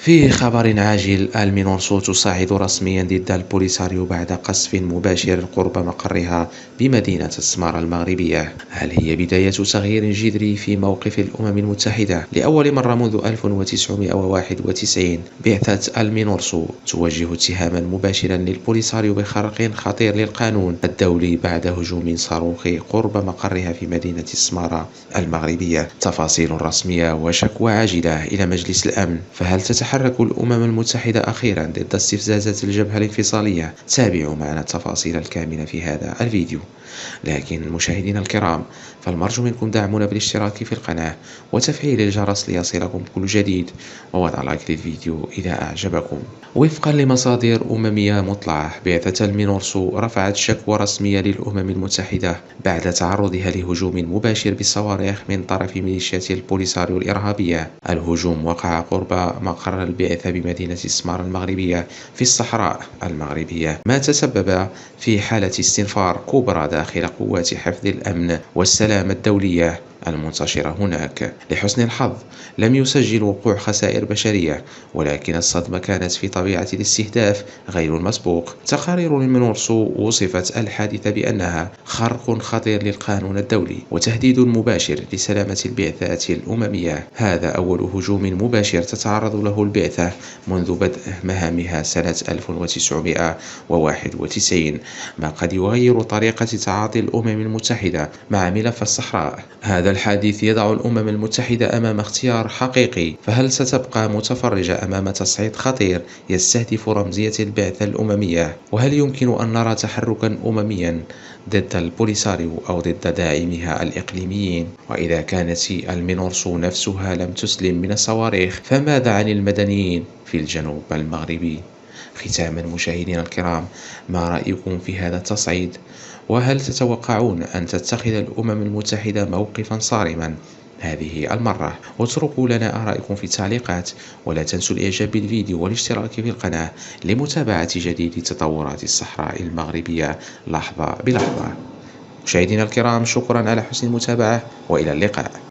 في خبر عاجل، المينورسو تصعد رسميا ضد البوليساريو بعد قصف مباشر قرب مقرها بمدينة السمارة المغربية. هل هي بداية تغيير جذري في موقف الأمم المتحدة؟ لأول مرة منذ 1991 بعثة المينورسو توجه اتهاما مباشرا للبوليساريو بخرق خطير للقانون الدولي بعد هجوم صاروخي قرب مقرها في مدينة السمارة المغربية. تفاصيل رسمية وشكوى عاجلة إلى مجلس الأمن. فهل تتحرك الأمم المتحدة أخيرا ضد استفزازات الجبهة الانفصالية؟ تابعوا معنا التفاصيل الكاملة في هذا الفيديو. لكن مشاهدينا الكرام، فالمرجو منكم دعمونا بالاشتراك في القناة وتفعيل الجرس ليصلكم كل جديد، ووضع لايك للفيديو إذا أعجبكم. وفقا لمصادر أممية مطلعة، بعثة المينورسو رفعت شكوى رسمية للأمم المتحدة بعد تعرضها لهجوم مباشر بالصواريخ من طرف ميليشيات البوليساريو الإرهابية. الهجوم وقع قرب مقر البعثة بمدينة السمارة المغربية في الصحراء المغربية، ما تسبب في حالة استنفار كبرى داخل قوات حفظ الأمن والسلامة الدولية المنتشرة هناك. لحسن الحظ لم يسجل وقوع خسائر بشرية، ولكن الصدمة كانت في طبيعة الاستهداف غير المسبوق. تقارير المينورسو وصفت الحادثة بأنها خرق خطير للقانون الدولي وتهديد مباشر لسلامة البعثات الأممية. هذا أول هجوم مباشر تتعرض له البعثة منذ بدء مهامها سنة 1991، ما قد يغير طريقة تعاطي الأمم المتحدة مع ملف الصحراء. هذا الحديث يضع الأمم المتحدة أمام اختيار حقيقي. فهل ستبقى متفرجة أمام تصعيد خطير يستهدف رمزية البعثة الأممية؟ وهل يمكن أن نرى تحركا أمميا ضد البوليساريو أو ضد داعميها الإقليميين؟ وإذا كانت المينورسو نفسها لم تسلم من الصواريخ، فماذا عن المدنيين في الجنوب المغربي؟ ختاما مشاهدينا الكرام، ما رأيكم في هذا التصعيد؟ وهل تتوقعون أن تتخذ الأمم المتحدة موقفا صارما هذه المرة؟ واتركوا لنا آرائكم في التعليقات، ولا تنسوا الإعجاب بالفيديو والاشتراك في القناة لمتابعة جديد تطورات الصحراء المغربية لحظة بلحظة. مشاهدينا الكرام، شكرا على حسن المتابعة، وإلى اللقاء.